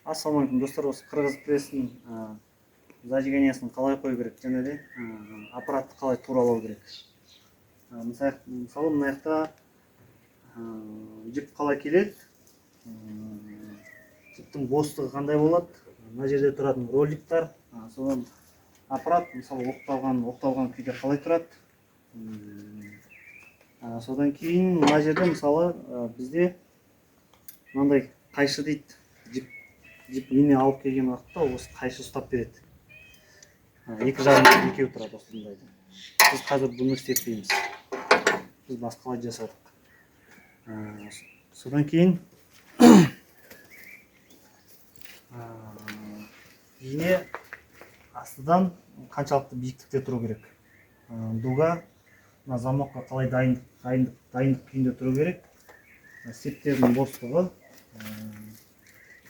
Ассалаумағалейкум достар, осы қырғыз пресстің зажиганиясын қалай қою керек, және де аппаратты қалай туралау керек. Мысалы мына жақта жіп қалай келеді, жіптің бостығы қандай болады, мына жерде тұратын роликтар, содан аппарат мысалы оқталған күйде қалай тұрады. Содан кейін мына жерде мысалы бізде мынандай қайшы дейді. Жіп ине алып келген уақытта осы қайшы ұстап береді. Екі жағында екеу тұрады осындайда. Біз қазір бұны істетпейміз. Біз басқалай жасадық. Содан кейін ине астыдан қаншалықты биіктікте тұру керек. Дуга замокқа қалай дайындық күйінде тұру керек. Септердің бостығы,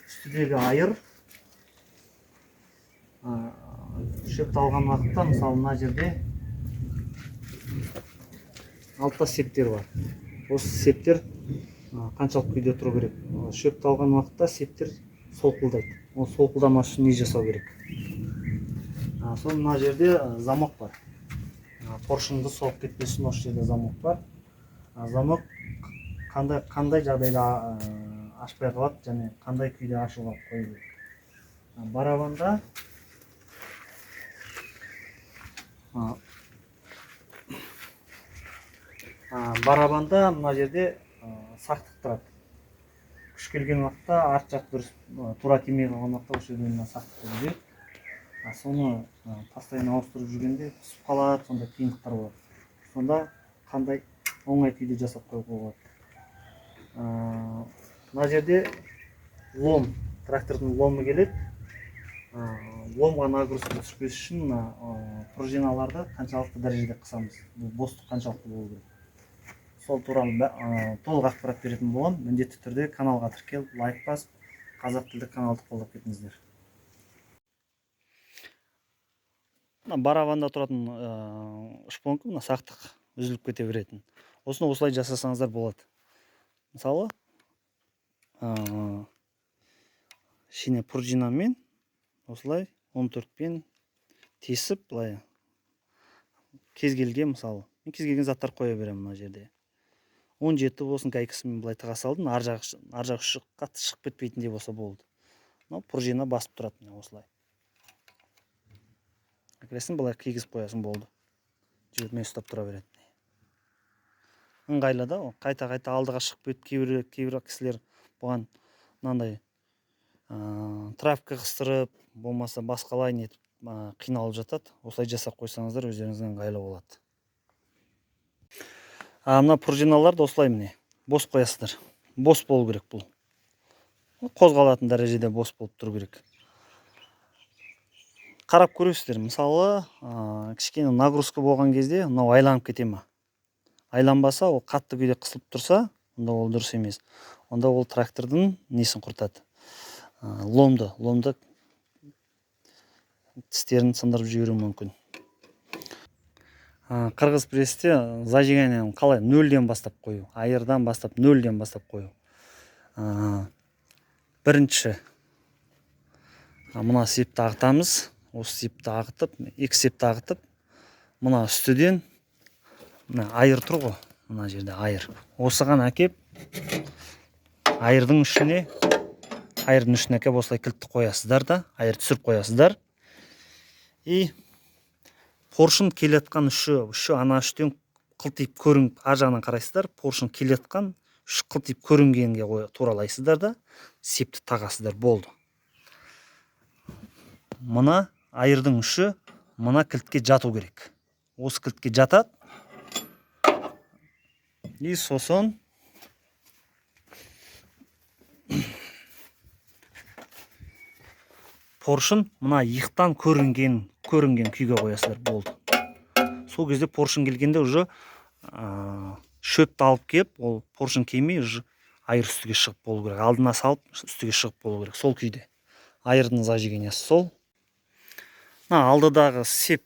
үстідегі айыр, шөпті алған уақытта, мысалы мына жерде алтта септер бар. Осы септер қаншалық күйде тұру керек. Шөпті алған уақытта септер солқылдайды. Ол солқылдамас үшін не жасау керек. Соны мына жерде замок бар. Поршынды соғып кетпес үшін осы жерде замок бар. Замок қандай жағдайда ашпай қалады, және қандай күйде ашуға қою керек. Барабанда мына жерде сақтық тұрады. Күш келген уақытта арт жақ дұрыс тура келмей қалған уақытта осы жерде мына сақтықты бұзеді. Соны постоянно ауыстырып жүргенде түсіп қалады, сонда қиындықтар болады. Сонда қандай оңай күйде жасап қоюға болады. Мына жерде лом, трактордың ломы келеді. Ломға нагрузка түспес үшін пружиналарды қаншалықты дәрежеде қысамыз, бостық қаншалықты болу керек. Сол туралы толық ақпарат беретін боламын. Міндетті түрде каналға тіркел, лайк басып, қазақ тілді каналды қолдап кетіңіздер. Барабанда тұратын шпонка, сақтық үзіліп кете беретін. Осыны осылай жасасаңыздар болады. Мысалы, шене пружинамен осылай 14-пен тесіп, былай кез келген, мысалы, мен кез келген заттар қоя беремін мына жерде. 17 болсын, гайкасымен былай тыға салдым, ар жақ ұшы қатты шығып кетпейтіндей болса болды. Пружина басып тұрады осылай. Әкіресін былай кигізіп қоясын болды. Жүрмен ұстап тұра береді. Ыңғайлы да, қайта-қайта алдыға шығып кетіп, кейбір кісілер бұған мынандай трафика қыстырып, болмаса басқалай нетіп қиналып жатады. Осылай жасап қойсаңыздар өздеріңізге ыңғайлы болады. Мына пружиналарды осылай міне бос қоясыздар. Бос болу керек бұл. Қозғалатын дәрежеде бос болып тұру керек. Қарап көресіздер, мысалы, кішкене нагрузка болған кезде мынау айланып кете ме? Айланбаса, ол қатты күйде қысылып тұрса, онда ол дұрыс емес. Онда ол трактордың несін құртады? Ломды тістерін сындырып жіберуі мүмкін. Қырғыз престе зажиганияны қалай 0-ден бастап қою, айырдан бастап 0-ден бастап қою. Бірінші, мына септі ағытамыз. Осы септі ағытып, екі септі ағытып, мына үстіден айыр тұр ғой, мына жерде айыр. Осыған әкеп, айырдың үшіне әкеп осылай кілтті қоясыздар да, айыр түсіріп қоясыздар. И поршын келетқан үші ана үштен қылтиып көрініп, ар жағынан қарайсыздар, поршын келетқан үш қылтиып көрінгенге туралайсыздар да, септі тағасыздар, болды. Мына айырдың үші мына кілтке жату керек. Осы кілтке жатады. И сосын поршын мына иықтан көрінген күйге қоясыздар, болды. Сол кезде поршын келгенде уже шөпті алып кеп, ол поршын келмей айыр үстіге шығып болу керек. Алдына салып үстіге шығып болу керек. Сол күйде. Айырдың зажиганиясы сол. Алдыдағы сеп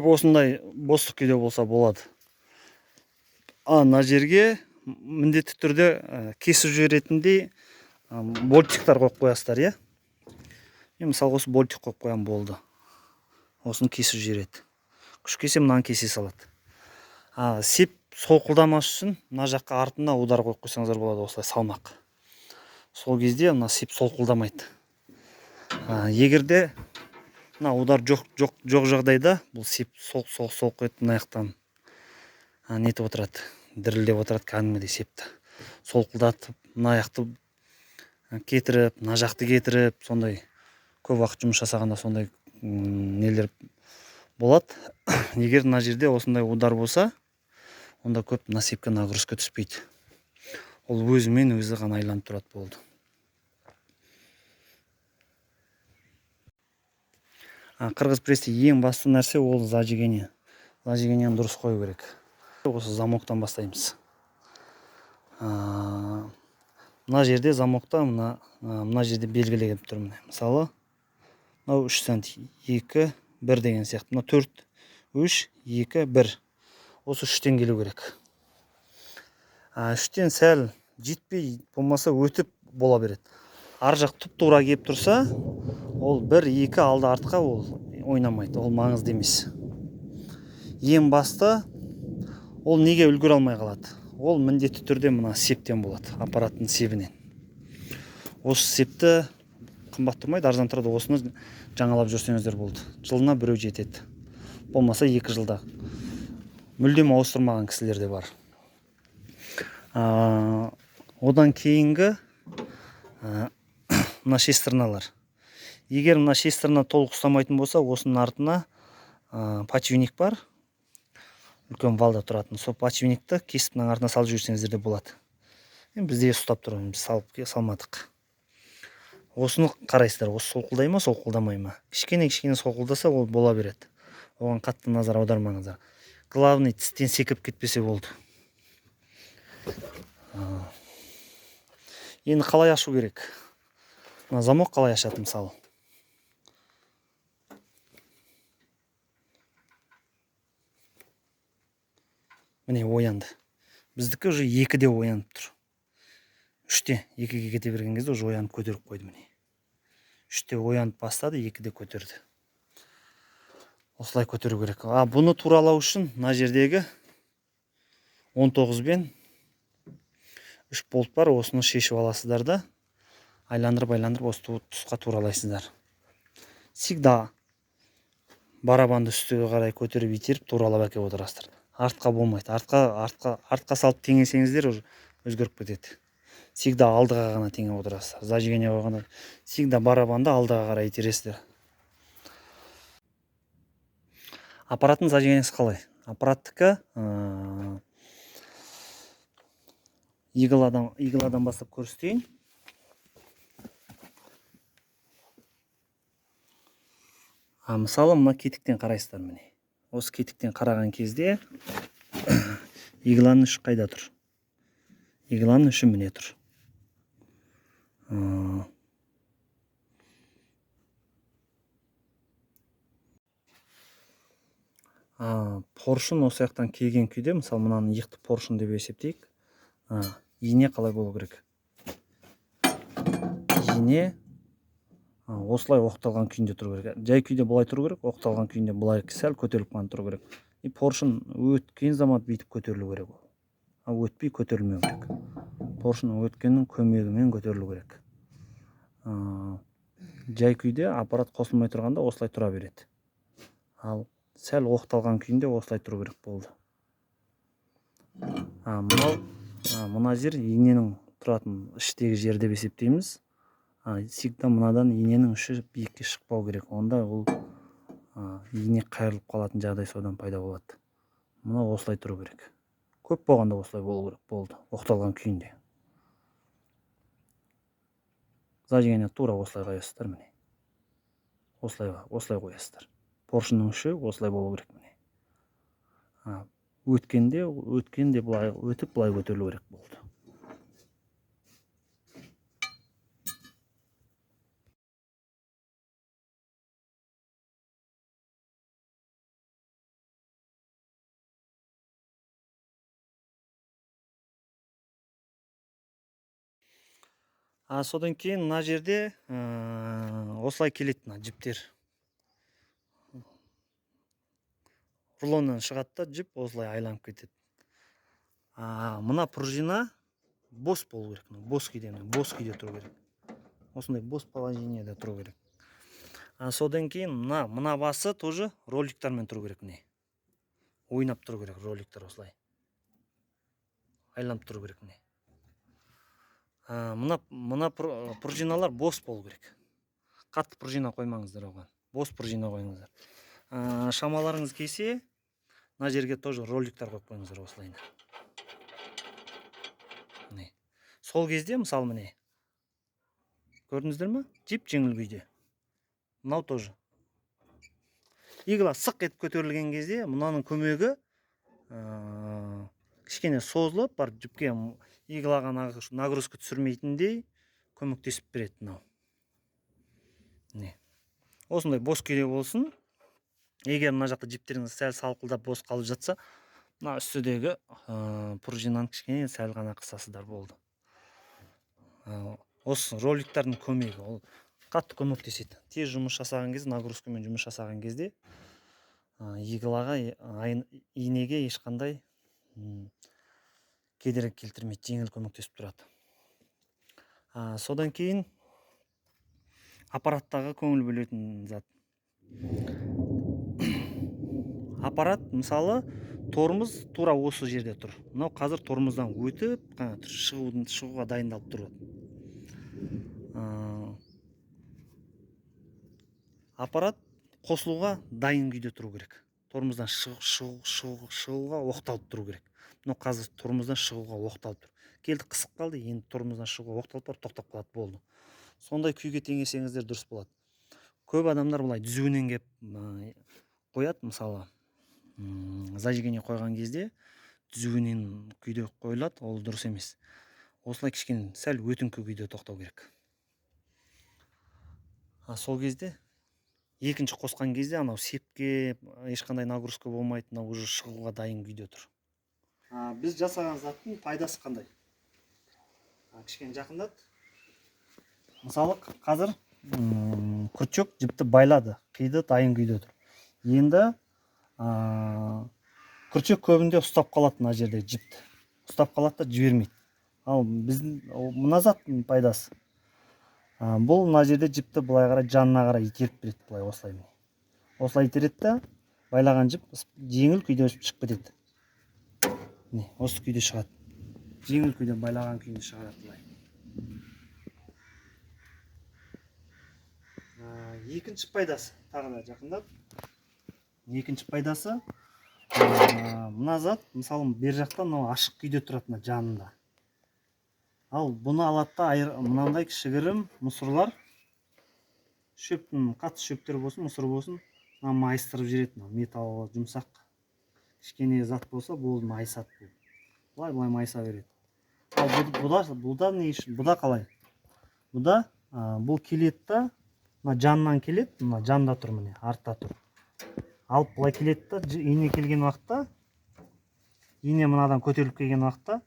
осындай бостық күйде болса болады. Мына жерге міндетті түрде кесіп жіберетіндей Болтиктар коюп коясыздар, иә. Мен мысалы осы болтик коюп коям, болды. Осыны кесіп жібереді. Күш кесе мынаны кесе салады. Сеп солқылдамас үшін мына жаққа артына удар қойып қойсаңыздар болады, осылай салмақ. Сол кезде мына сеп солқылдамайды. Егерде мына удар жоқ жағдайда бұл сеп солқ етіп мына жақтан нетіп отырады, дірілдеп отырады, кәдімгідей септі солқылдатып, мына жақты кетіріп, мына жақты кетіріп, сондай көп уақыт жұмыс жасағанда сондай нелер болады. Егер мына жерде осындай удар болса, онда көп мына сепке нагрузка түспейді. Ол өзімен өзі ғана айланып тұрады, болды. Қырғыз престе ең басты нәрсе ол зажигание. Зажигениені дұрыс қою керек. Осы замоктан бастаймыз. Мына жерде замокта мына жерде белгілеп тұр. Мысалы, мынау 3 см, 2, 1 деген сияқты. Мына 4, 3, 2, 1. Осы 3-тен келу керек. 3-тен сәл жетпей, болмаса өтіп бола береді. Ар жақ тұп-тура келіп тұрса, ол 1, 2 алды артқа ол ойнамайды. Ол маңызды емес. Ең басты ол неге үлгере алмай қалады? Ол міндетті түрде мына септен болады, аппараттың себінен. Осы септі қымбат тұрмайды, арзан тұрады. Осыны жаңалап жүрсеңіздер болды. Жылына біреу жетеді. Болмаса 2 жылда. Мүлдем ауыстырмаған кісілер де бар. Одан кейінгі мына шестерналар. Егер мына шестерна толық ұстамайтын болса, осының артына пачвеник бар. Үлкен валда тұратын. Сол пачвеникті кесіп мына артына салып жүрсеңіздер де болады. Бізде ұстап тұрмыз, біз салмадық. Осыны қарайсыздар, осы солқылдай ма, солқылдамай ма? Кішкене солқылдаса, ол бола береді. Оған қатты назар аудармаңыздар. Главный тістен секіріп кетпесе болды. Енді қалай ашу керек? Замок қалай ашады, мысалы? Міне оянды. Біздікі уже 2-де оянып тұр. 3-те 2-ге кете берген кезде уже оянып көтеріп қойды, міне. 3-те оянып бастады, 2-де көтерді. Осылай көтеру керек. Бұны туралау үшін мына жердегі 19 бен 3 болт бар, осыны шешіп аласыздар да, айландырып осы тұсқа туралайсыздар. Всегда барабанды үстіге қарай көтеріп итеріп туралап әкеп отырасыздар. Артқа болмайды. Артқа салып теңесеңіздер өзгеріп кетеді. Всегда алдыға ғана теңеп отырасыздар. Зажигание қойғанда всегда барабанды алдыға қарай итересіздер. Аппараттың зажигениесі қалай? Аппараттікі игладан бастап көрсетейін. Мысалы, мына кетіктен қарайсыздар, міне. Осы кетіктен қараған кезде игланың ұшы қайда тұр? Игланың ұшы міне тұр. Поршын осы жақтан келген күйде, мысалы, мынаны иықты поршын деп есептейік. Ине қалай болу керек? Ине осылай оқталған күйінде тұру керек. Жай күйде бұлай тұру керек, оқталған күйінде бұлай сәл көтеріліп қана тұру керек. Поршын өткен замат бүйтіп көтерілу керек. Өтпей көтерілмеу керек. Поршын өткеннің көмегімен көтерілу керек. Жай күйде аппарат қосылмай тұрғанда осылай тұра береді. Ал сәл оқталған күйінде осылай тұру керек, болды. Мына жер иненің тұратын іштегі жер деп есептейміз. Всегда мынадан иненің ұшы биікке шықпау керек. Онда ол ине қайырылып қалатын жағдай содан пайда болады. Мына осылай тұру керек. Көп болғанда осылай болу керек, болды. Оқталған күйінде. Зажигание тура осылай қоясыздар, міне. Осылай қоясыздар. Поршынның ұшы осылай болу керек, міне. Өткенде бұлай өтіп, бұлай көтерілу керек, болды. Содан кейін мына жерде осылай келеді мына жіптер. Рулоннан шығады да жіп осылай айланып кетеді. Мына пружина бос болу керек. Бос күйде тұру керек. Осындай бос положениеде тұру керек. Содан кейін мына басы тоже роликтармен тұру керек. Ойнап тұру керек роликтар осылай. Айланып тұру керек. Мына пружиналар бос болу керек. Қатты пружина қоймаңыздар оған. Бос пружина қойыңыздар. Шамаларыңыз келсе, мына жерге тоже роликтар қойып қойыңыздар осылай. Сол кезде мысалы міне. Көрдіңіздер ме? Жіп жеңіл күйде. Мынау тоже. Игла сық етіп көтерілген кезде мынаның көмегі кішкене созылып, барып жіпке иглаға нагрузка түсірмейтіндей көмектесіп береді мынау. Осындай бос күйде болсын. Егер мына жақта жіптеріңіз сәл салқылдап бос қалып жатса, мына үстідегі пружинаны кішкене сәл ғана қысасыздар болды. Осы роликтардың көмегі ол қатты көмектеседі. Тез жұмыс жасаған кезде, нагрузкамен жұмыс жасаған кезде иглаға, инеге ешқандай кедергі келтірмейді, жеңіл көмектесіп тұрады. Содан кейін аппараттағы көңіл бөлетін зат. Аппарат, мысалы, тормоз тура осы жерде тұр. Мынау қазір тормоздан өтіп, шығуға дайындалып тұрады. Аппарат қосылуға дайын күйде тұру керек. Тормоздан шығуға оқталып тұру керек. Мынау қазір тормоздан шығуға оқталып тұр. Келді қысып қалды, енді тормоздан шығуға оқталып барып тоқтап қалады болды. Сондай күйге теңесеңіздер дұрыс болады. Көп адамдар бұлай дүзуінен кеп қояды, мысалы, зажигание қойған кезде дүзуінен күйде қойылады, ол дұрыс емес. Осылай кішкене сәл өтіңкі күйде тоқтау керек. Сол кезде екінші қосқан кезде анау сепке ешқандай нагрузка болмайды, мынау уже шығуға дайын күйде тұр. Біз жасаған заттың пайдасы қандай? Кішкене жақындат. Мысалы, қазір күрчек жіпті байлады, қиды, дайын күйде тұр. Енді күрчек көбінде ұстап қалады мына жерде жіпті. Ұстап қалады да жібермейді. Ал біздің мына заттың пайдасы. Бұл мына жерде жіпті былай қарай жанына қарай итеріп береді, былай осылай. Осылай итереді да, байлаған жіп жеңіл күйде шығып кетеді. Осы күйде шығады. Жеңіл күйде байлаған күйде шығарады былай. Екінші пайдасы, тағы да жақындап. Екінші пайдасы, мына зат, мысалы, бер жақта ашық күйде тұрады жанында. Ал бұны алады да мынандай кішігірім мұсырлар, шөптің қатты шөптер болсын, мұсыр болсын, майыстырып жібереді. Металл жұмсақ кішкене зат болса, болды майысады. Бұлай майыса береді. Ал бұда не үшін? Бұда қалай? Бұда бұл келеді да, жанынан келеді, жанда тұр, міне, артта тұр. Алып бұлай келеді да, ине келген уақытта, ине мынадан көтеріліп келген уақытта,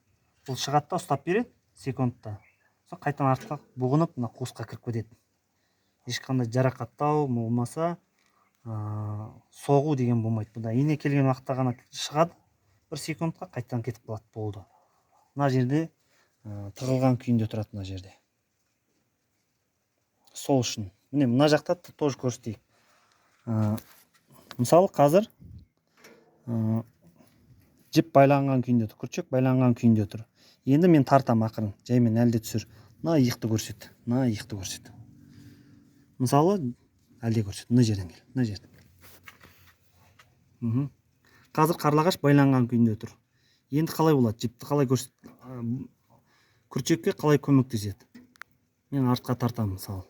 бұл шығады да ұстап береді секундта. Сол қайтан артқа бұғынып, қуысқа кіріп кетеді. Ешқандай жарақаттау болмаса, соғу деген болмайды. Бұда ине келген уақытта ғана шығады, бір секундқа қайтан кетіп қалады, болды. Мына жерде тығылған күйінде тұрады, мына жерде. Сол үшін. Міне, мына жақта тоже көрсетейік. Мысалы, қазір жіп байланған күйінде тұр, күрчек байланған күйінде тұр. Енді мен тартам ақырын, жаймен әлде түсір. Мына иықты көрсет, Мысалы, әлде көрсет, мына жерден кел, мына жерден. Қазір қарлағаш байланған күйінде тұр. Енді қалай болады, жіпті қалай көрсет, күрчекке қалай көмектеседі. Мен артқа тартам, мысалы.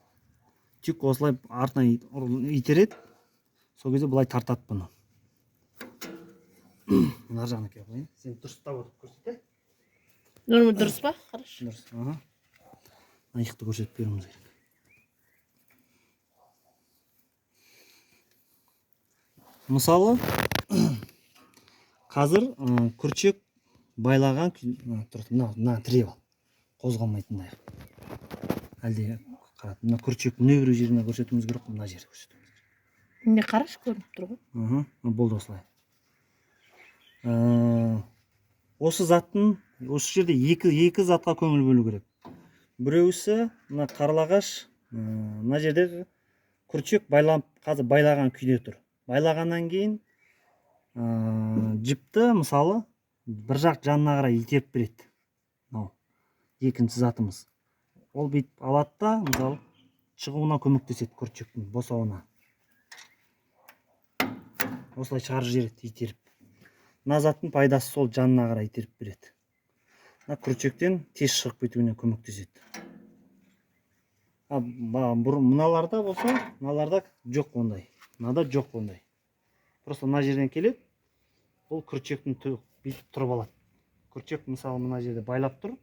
Тек осылай артына итереді, сол кезде бұлай тартады бұны. Мына жағына келіп қойын. Сен дұрыстап отырып көрсет. Норма дұрыс па? Хорошо. Дұрыс. Иықты көрсетіп беруіміз керек. Мысалы, қазір күрчек байлаған, мына тіреп ал, қозғалмайтындай. әлде қарат мына күрчек мына бір жеріне көрсетуіміз керек қой, мына жерде көрсетуіміз керек. Міне қарашы көрініп тұр ғой. Болды осылай. Осы заттың осы жерде екі затқа көңіл бөлу керек. Біреусі мына қарлағаш, мына жерде күрчек қазір байлаған күйде тұр. Байлағаннан кейін жіпті мысалы бір жақ жанына қарай итеріп береді. Мынау екінші затымыз. Ол бүйтіп алады да, мысалы шығуына көмектеседі күрчектің босауына. Осылай шығарып жібереді итеріп. Мына заттың пайдасы сол жанына қарай итеріп береді. Мына күрчектен тез шығып кетуіне көмектеседі. Мыналарда болса, мыналарда жоқ ондай. Мынада жоқ ондай. Просто мына жерден келеді. Бұл күрчектің бүйтіп тұрып алады. Күрчек мысалы мына жерде байлап тұр,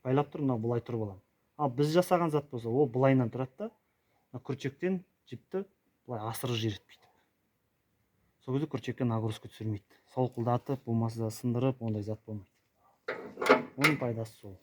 мына бұлай тұрып алады. Ал біз жасаған зат болса, ол бұлайынан тұрады да, күрчектен жіпті бұлай асырып жібереді бүйтіп. Сол кезде күрчектен нагрузка түсірмейді. Солқылдатып, болмаса сындырып, ондай зат болмайды. Оның пайдасы сол.